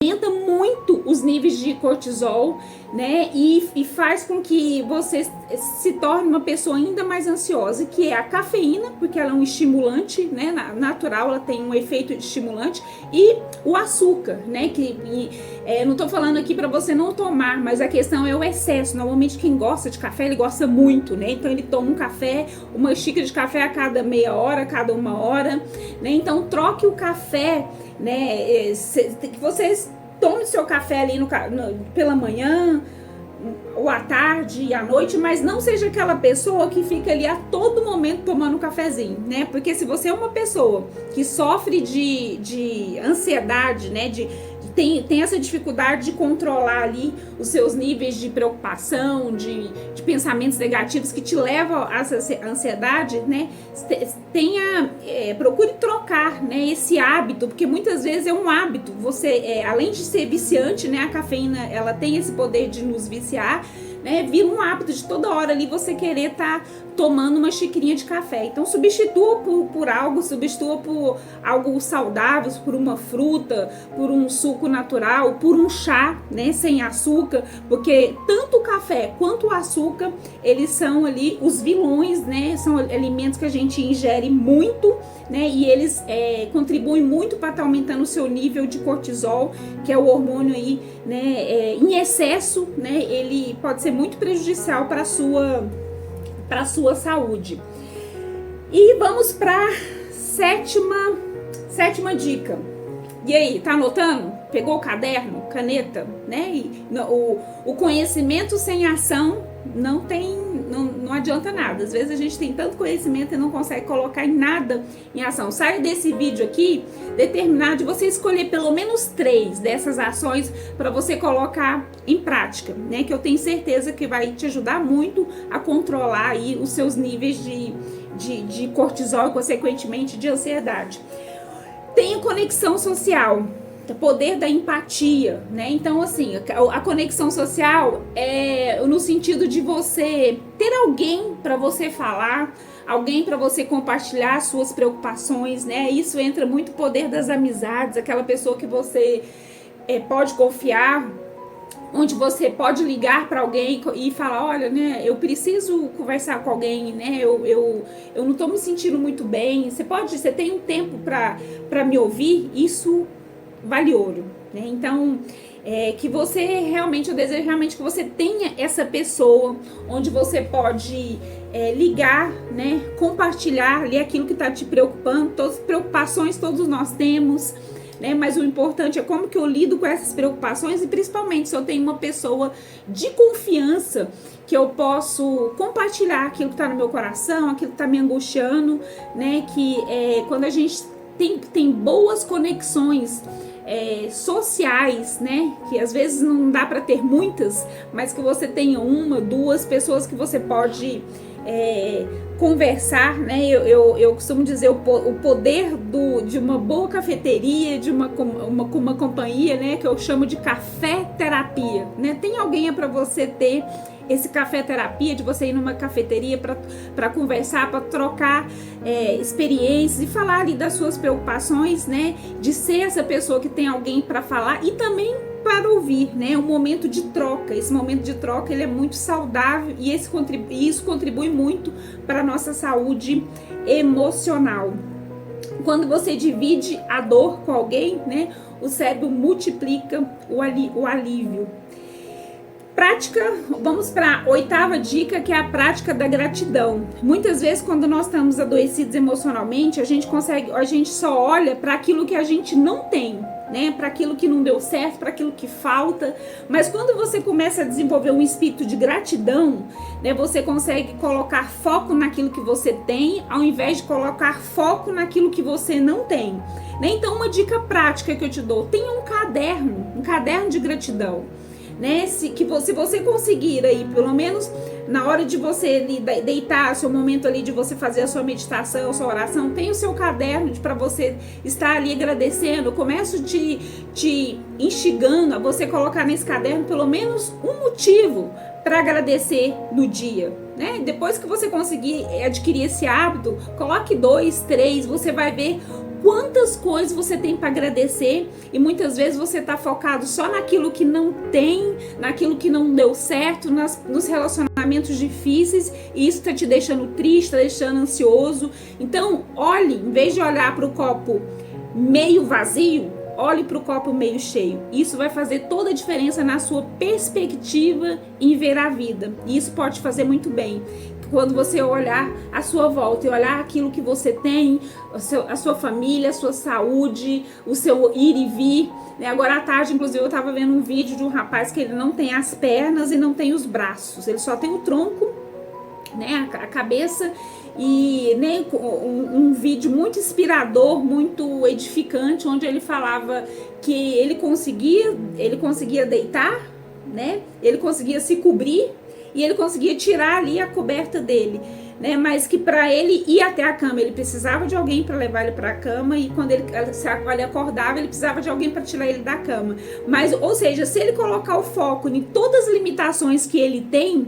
aumenta muito os níveis de cortisol, né? E faz com que você se torne uma pessoa ainda mais ansiosa, que é a cafeína, porque ela é um estimulante, né? Natural, ela tem um efeito estimulante, e o açúcar, né? Não tô falando aqui para você não tomar, mas a questão é o excesso. Normalmente quem gosta de café, ele gosta muito, né? Então ele toma um café, uma xícara de café a cada meia hora, a cada uma hora, né? Então troque o café, né? Que vocês tomem seu café ali pela manhã, ou à tarde e à noite, mas não seja aquela pessoa que fica ali a todo momento tomando um cafezinho, né? Porque se você é uma pessoa que sofre de ansiedade, né? Tem essa dificuldade de controlar ali os seus níveis de preocupação, de pensamentos negativos que te levam a essa ansiedade, né? Procure trocar, né, esse hábito, porque muitas vezes é um hábito. Você, além de ser viciante, né, a cafeína, ela tem esse poder de nos viciar, né, vira um hábito de toda hora ali você querer estar tomando uma xicrinha de café. Então substitua por algo saudável, por uma fruta, por um suco natural, por um chá, né, sem açúcar, porque tanto o café quanto o açúcar, eles são ali os vilões, né, são alimentos que a gente ingere muito, né, e eles contribuem muito para estar aumentando o seu nível de cortisol, que é o hormônio aí, né, em excesso, né, ele pode ser muito prejudicial para a sua saúde. E vamos para sétima dica. E aí, tá anotando? Pegou o caderno, caneta, né? O conhecimento sem ação não adianta nada. Às vezes a gente tem tanto conhecimento e não consegue colocar em nada em ação. Saia desse vídeo aqui determinado de você escolher pelo menos 3 dessas ações para você colocar em prática, né? Que eu tenho certeza que vai te ajudar muito a controlar aí os seus níveis de cortisol e, consequentemente, de ansiedade. Tenha conexão social, o poder da empatia, né? Então, assim, a conexão social é no sentido de você ter alguém para você falar, alguém para você compartilhar suas preocupações, né? Isso entra muito o poder das amizades, aquela pessoa que você pode confiar, onde você pode ligar para alguém e falar, olha, né, eu preciso conversar com alguém, né, eu não tô me sentindo muito bem, você tem um tempo para me ouvir, isso vale ouro, né? Então, eu desejo realmente que você tenha essa pessoa onde você pode ligar, né, compartilhar ali aquilo que está te preocupando, todas as preocupações todos nós temos, né? Mas o importante é como que eu lido com essas preocupações, e principalmente se eu tenho uma pessoa de confiança que eu posso compartilhar aquilo que está no meu coração, aquilo que está me angustiando, né? Quando a gente tem boas conexões sociais, né? Que às vezes não dá para ter muitas, mas que você tenha 1, 2 pessoas que você pode conversar, né? Eu costumo dizer o poder de uma boa cafeteria, de uma companhia, né? Que eu chamo de café terapia, né? Tem alguém para você ter esse café terapia, de você ir numa cafeteria para conversar, para trocar experiências e falar ali das suas preocupações, né? De ser essa pessoa que tem alguém para falar e também para ouvir, né? Um momento de troca. Esse momento de troca, ele é muito saudável e isso contribui muito para a nossa saúde emocional. Quando você divide a dor com alguém, né? O cérebro multiplica o alívio. Prática, vamos para a 8ª dica, que é a prática da gratidão. Muitas vezes, quando nós estamos adoecidos emocionalmente, a gente só olha para aquilo que a gente não tem, né? Para aquilo que não deu certo, para aquilo que falta. Mas quando você começa a desenvolver um espírito de gratidão, né, você consegue colocar foco naquilo que você tem, ao invés de colocar foco naquilo que você não tem, né? Então, uma dica prática que eu te dou: tenha um caderno de gratidão, né? Se você conseguir aí, pelo menos na hora de você deitar, seu momento ali de você fazer a sua meditação, sua oração, tem o seu caderno para você estar ali agradecendo. Eu começo te instigando a você colocar nesse caderno pelo menos um motivo para agradecer no dia, né? Depois que você conseguir adquirir esse hábito, coloque 2, 3, você vai ver quantas coisas você tem para agradecer, e muitas vezes você está focado só naquilo que não tem, naquilo que não deu certo, nos relacionamentos difíceis, e isso está te deixando triste, está deixando ansioso. Então, olhe, em vez de olhar para o copo meio vazio, olhe para o copo meio cheio. Isso vai fazer toda a diferença na sua perspectiva em ver a vida. E isso pode fazer muito bem. Quando você olhar à sua volta e olhar aquilo que você tem, a sua família, a sua saúde, o seu ir e vir. Agora à tarde, inclusive, eu estava vendo um vídeo de um rapaz que ele não tem as pernas e não tem os braços. Ele só tem o tronco, né, a cabeça. E né, um vídeo muito inspirador, muito edificante, onde ele falava que ele conseguia deitar, né? Ele conseguia se cobrir e ele conseguia tirar ali a coberta dele, né? Mas que para ele ir até a cama, ele precisava de alguém para levar ele para a cama, e quando ele acordava, ele precisava de alguém para tirar ele da cama. Mas, ou seja, se ele colocar o foco em todas as limitações que ele tem,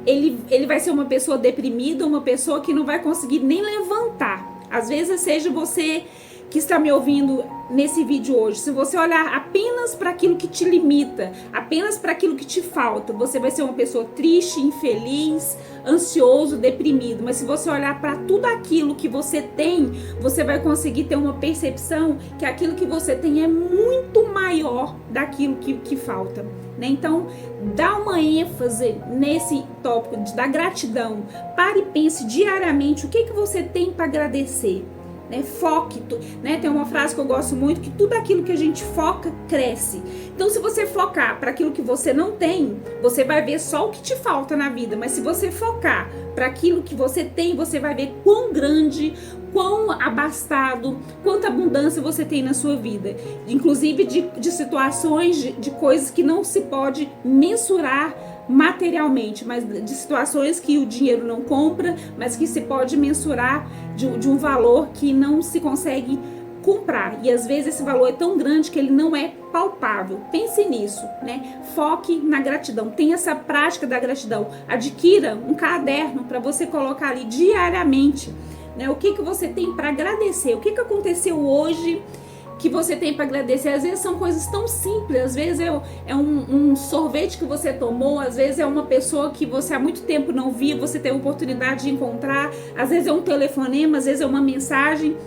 ele vai ser uma pessoa deprimida, uma pessoa que não vai conseguir nem levantar. Às vezes, seja você que está me ouvindo nesse vídeo hoje, se você olhar apenas para aquilo que te limita, apenas para aquilo que te falta, você vai ser uma pessoa triste, infeliz, ansioso, deprimido. Mas se você olhar para tudo aquilo que você tem, você vai conseguir ter uma percepção que aquilo que você tem é muito maior daquilo que falta, né? Então, dá uma ênfase nesse tópico da gratidão. Pare e pense diariamente o que você tem para agradecer. Né, foque, né? Tem uma frase que eu gosto muito, que tudo aquilo que a gente foca cresce. Então, se você focar para aquilo que você não tem, você vai ver só o que te falta na vida. Mas se você focar para aquilo que você tem, você vai ver quão grande, quão abastado, quanta abundância você tem na sua vida. Inclusive de situações, de coisas que não se pode mensurar materialmente, mas de situações que o dinheiro não compra, mas que se pode mensurar de um valor que não se consegue comprar. E às vezes esse valor é tão grande que ele não é palpável. Pense nisso, né? Foque na gratidão. Tenha essa prática da gratidão. Adquira um caderno para você colocar ali diariamente, né? O que você tem para agradecer? O que aconteceu hoje que você tem para agradecer? Às vezes são coisas tão simples, às vezes é um sorvete que você tomou, às vezes é uma pessoa que você há muito tempo não via, você tem a oportunidade de encontrar, às vezes é um telefonema, às vezes é uma mensagem,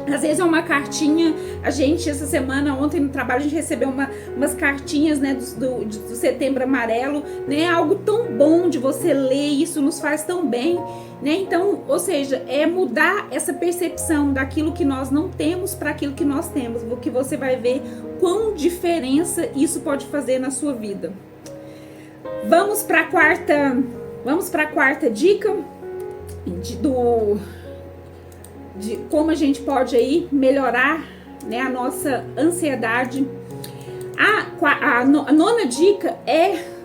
às vezes é uma cartinha. A gente, essa semana, ontem no trabalho, a gente recebeu umas cartinhas, né, do Setembro Amarelo, né, algo tão bom de você ler, isso nos faz tão bem, né? Então, ou seja, é mudar essa percepção daquilo que nós não temos para aquilo que nós temos, porque você vai ver quão diferença isso pode fazer na sua vida. Vamos para a quarta dica de como a gente pode aí melhorar, né, a nossa ansiedade. A nona dica é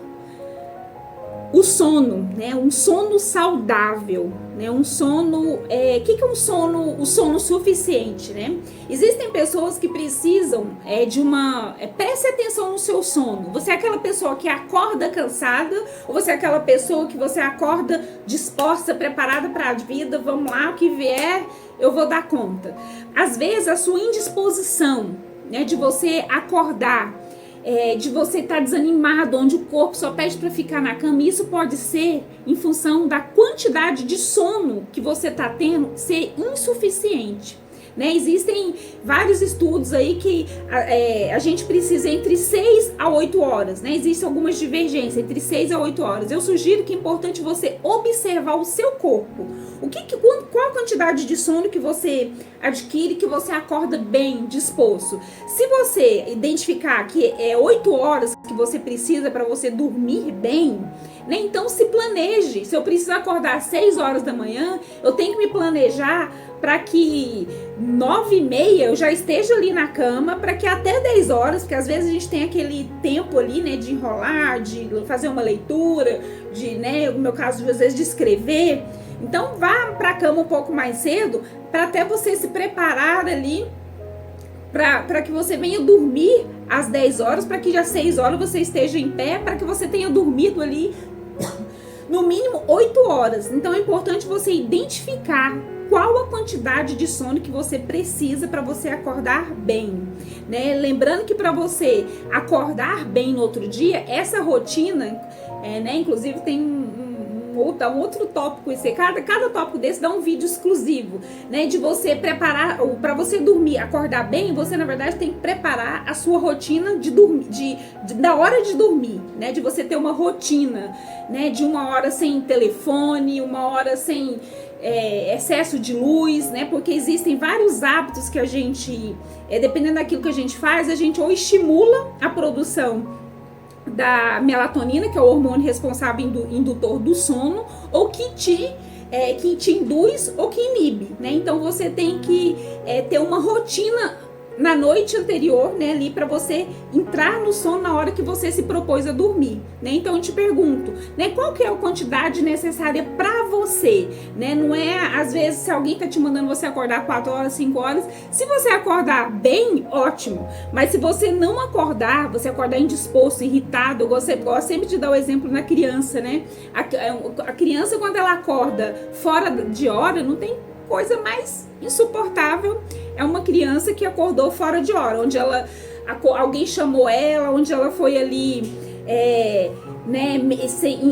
o sono, né? Um sono saudável, né? Um sono, que é um sono? O sono suficiente, né? Existem pessoas que precisam preste atenção no seu sono. Você é aquela pessoa que acorda cansada, ou você é aquela pessoa que você acorda disposta, preparada para a vida? Vamos lá, o que vier, eu vou dar conta. Às vezes a sua indisposição, né, de você acordar, de você estar desanimado, onde o corpo só pede para ficar na cama, isso pode ser em função da quantidade de sono que você está tendo ser insuficiente, né? Existem vários estudos aí que a gente precisa entre 6 a 8 horas, né? Existem algumas divergências entre 6 a 8 horas. Eu sugiro que é importante você observar o seu corpo. Qual a quantidade de sono que você adquire, que você acorda bem disposto? Se você identificar que é 8 horas que você precisa para você dormir bem, né? Então se planeje. Se eu preciso acordar às 6 horas da manhã, eu tenho que me planejar para que 9h30 eu já esteja ali na cama, para que até 10 horas, porque às vezes a gente tem aquele tempo ali, né, de enrolar, de fazer uma leitura, né, no meu caso, às vezes de escrever. Então vá para a cama um pouco mais cedo, para até você se preparar ali, para que você venha dormir às 10 horas, para que às 6 horas você esteja em pé, para que você tenha dormido ali no mínimo 8 horas. Então é importante você identificar qual a quantidade de sono que você precisa para você acordar bem, né? Lembrando que para você acordar bem no outro dia, essa rotina, né? Inclusive tem um outro tópico, cada tópico desse dá um vídeo exclusivo, né? De você preparar, para você dormir, acordar bem, você na verdade tem que preparar a sua rotina de dormir, da hora de dormir, né? De você ter uma rotina, né? De 1 hora sem telefone, 1 hora sem excesso de luz, né? Porque existem vários hábitos que a gente, dependendo daquilo que a gente faz, a gente ou estimula a produção da melatonina, que é o hormônio responsável indutor do sono, ou que te induz ou que inibe, né? Então você tem que ter uma rotina na noite anterior, né, ali para você entrar no sono na hora que você se propôs a dormir, né? Então eu te pergunto, né, qual que é a quantidade necessária para você, né? Não é, às vezes, se alguém tá te mandando você acordar 4 horas, 5 horas, se você acordar bem, ótimo, mas se você não acordar, você acordar indisposto, irritado, eu gosto sempre de dar o exemplo na criança, né? A criança, quando ela acorda fora de hora, não tem coisa mais insuportável. É uma criança que acordou fora de hora, onde alguém chamou ela, onde ela foi ali né,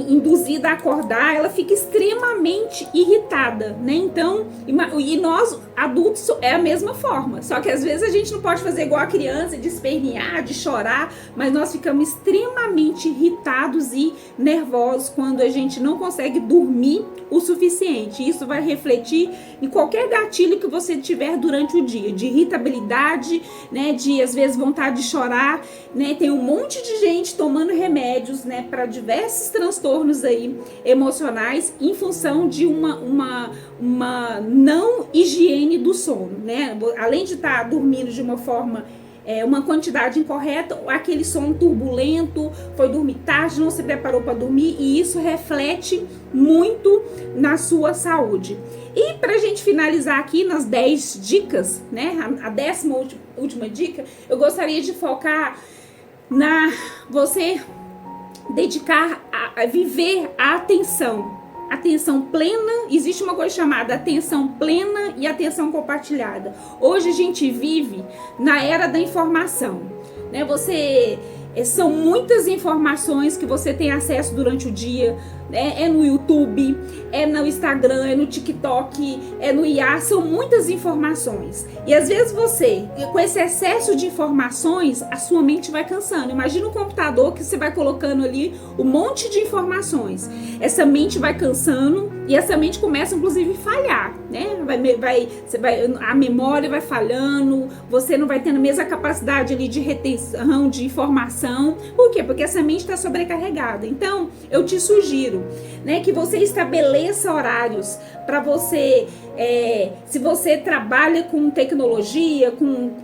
induzida a acordar, ela fica extremamente irritada, né? Então, e nós adultos é a mesma forma, só que às vezes a gente não pode fazer igual a criança, de espernear, de chorar, mas nós ficamos extremamente irritados e nervosos quando a gente não consegue dormir o suficiente. Isso vai refletir em qualquer gatilho que você tiver durante o dia, de irritabilidade, né, de às vezes vontade de chorar, né? Tem um monte de gente tomando remédios, né, para diversos transtornos aí emocionais em função de uma não higiene do sono, né? Além de estar dormindo de uma forma, uma quantidade incorreta, aquele sono turbulento, foi dormir tarde, não se preparou para dormir, e isso reflete muito na sua saúde. E pra gente finalizar aqui nas 10 dicas, né, a 10ª última dica, eu gostaria de focar na você dedicar a viver a atenção plena. Existe uma coisa chamada atenção plena e atenção compartilhada. Hoje a gente vive na era da informação, né? São muitas informações que você tem acesso durante o dia, né? É no YouTube, é no Instagram, é no TikTok, é no IA, são muitas informações. E às vezes você, com esse excesso de informações, a sua mente vai cansando. Imagina um computador que você vai colocando ali um monte de informações. Essa mente vai cansando e essa mente começa, inclusive, a falhar, né? A memória vai falhando, você não vai tendo a mesma capacidade ali de retenção de informação. Por quê? Porque essa mente está sobrecarregada. Então, eu te sugiro, né, que você estabeleça horários para você, se você trabalha com tecnologia,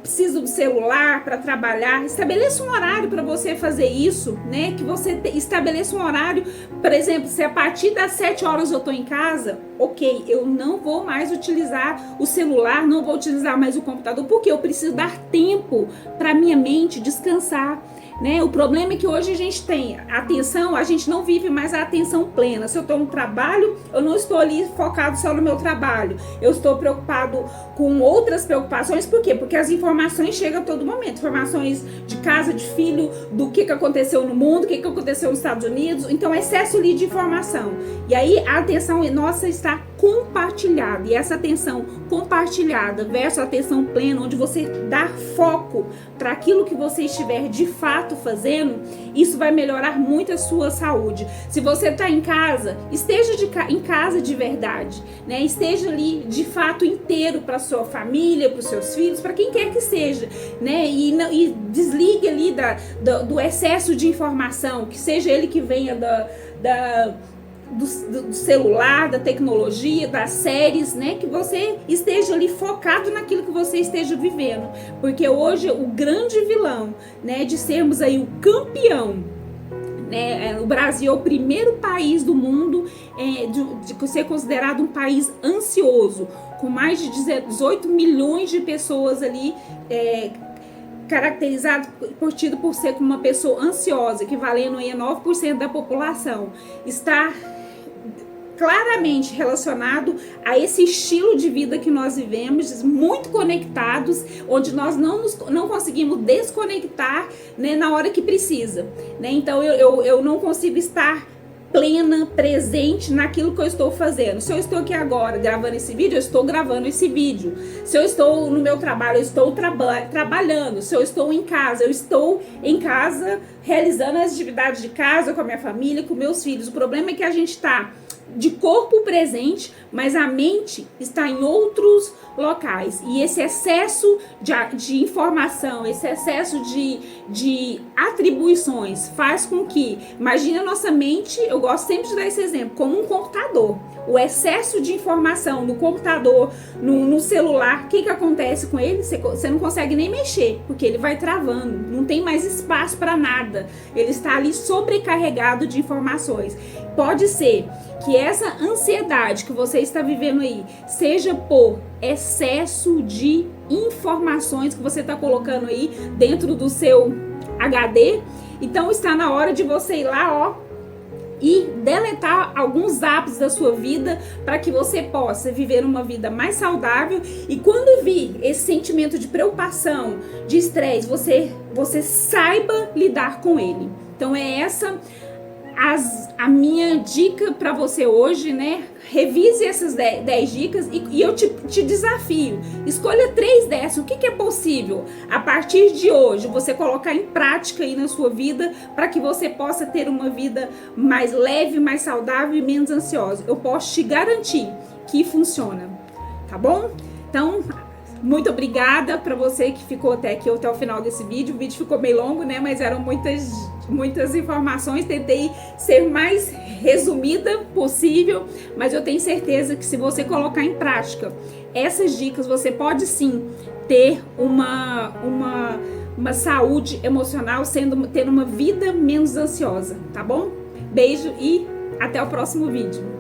precisa do celular para trabalhar, estabeleça um horário para você fazer isso, né? Que você estabeleça um horário, por exemplo, se a partir das 7 horas eu estou em casa, ok, eu não vou mais utilizar o celular, não vou utilizar mais o computador, porque eu preciso dar tempo para minha mente descansar, né? O problema é que hoje a gente tem atenção, a gente não vive mais a atenção plena. Se eu estou no trabalho, eu não estou ali focado só no meu trabalho, eu estou preocupado com outras preocupações. Por quê? Porque as informações chegam a todo momento, informações de casa, de filho, do que aconteceu no mundo, o que aconteceu nos Estados Unidos. Então, excesso ali de informação, e aí a atenção nossa está compartilhada, e essa atenção compartilhada versus a atenção plena, onde você dá foco para aquilo que você estiver de fato fazendo, isso vai melhorar muito a sua saúde. Se você está em casa, esteja em casa de verdade, né? Esteja ali de fato inteiro para sua família, para os seus filhos, para quem quer que seja, né? E desligue ali do excesso de informação, que seja ele que venha do celular, da tecnologia, das séries, né? Que você esteja ali focado naquilo que você esteja vivendo, porque hoje o grande vilão, né, de sermos aí o campeão, né, o Brasil é o primeiro país do mundo de ser considerado um país ansioso, com mais de 18 milhões de pessoas ali caracterizado por ser como uma pessoa ansiosa, equivalendo aí a 9% da população, está claramente relacionado a esse estilo de vida que nós vivemos, muito conectados, onde nós não conseguimos desconectar, né, na hora que precisa, né? Então eu não consigo estar plena, presente naquilo que eu estou fazendo. Se eu estou aqui agora gravando esse vídeo, eu estou gravando esse vídeo. Se eu estou no meu trabalho, eu estou trabalhando. Se eu estou em casa, eu estou em casa realizando as atividades de casa com a minha família, com meus filhos. O problema é que a gente está de corpo presente, mas a mente está em outros locais. E esse excesso de informação, esse excesso de atribuições faz com que, imagine a nossa mente, eu gosto sempre de dar esse exemplo, como um computador. O excesso de informação no computador, no celular, o que acontece com ele? Você não consegue nem mexer, porque ele vai travando, não tem mais espaço para nada. Ele está ali sobrecarregado de informações. Pode ser que essa ansiedade que você está vivendo aí seja por excesso de informações que você está colocando aí dentro do seu HD. Então está na hora de você ir lá, ó, e deletar alguns hábitos da sua vida para que você possa viver uma vida mais saudável. E quando vir esse sentimento de preocupação, de estresse, você saiba lidar com ele. Então é essa a minha dica para você hoje, né? Revise essas 10 dicas e eu te desafio. Escolha 3 dessas. O que é possível a partir de hoje você colocar em prática aí na sua vida para que você possa ter uma vida mais leve, mais saudável e menos ansiosa. Eu posso te garantir que funciona, tá bom? Então, muito obrigada para você que ficou até aqui, até o final desse vídeo. O vídeo ficou meio longo, né? Mas eram muitas informações. Tentei ser mais resumida possível, mas eu tenho certeza que se você colocar em prática essas dicas, você pode sim ter uma saúde emocional, tendo uma vida menos ansiosa, tá bom? Beijo e até o próximo vídeo.